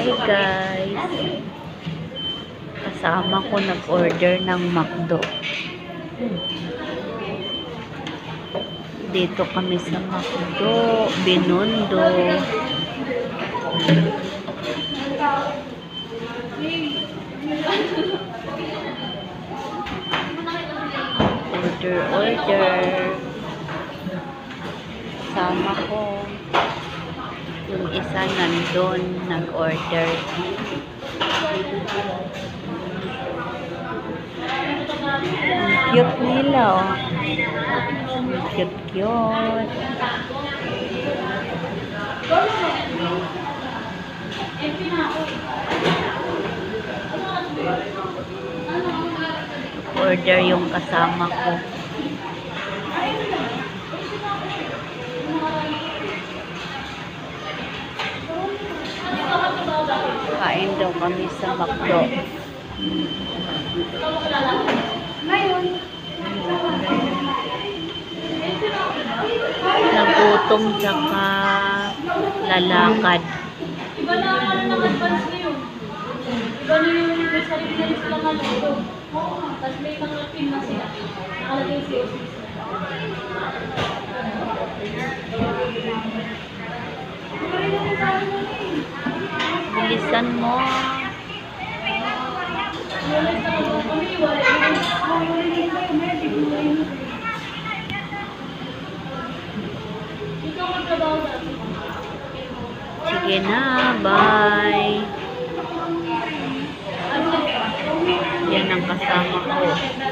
Hi guys, kasama ko nag-order ng McDo. Dito kami sa McDo, Binondo. Order. Sama ko. Yung isa nandun, nag-order. Ang cute nila, oh. Cute. Order yung kasama ko. Kain daw kami sa McDo. Nagutom saka lalakad. Iba na nag-advance na yun. Iba na yung may sarili na rin silang ano. Tapos may mga pin na sila. Nakalagay siya. Bilisan mo. Sige na, bye. Yan ang kasama ko.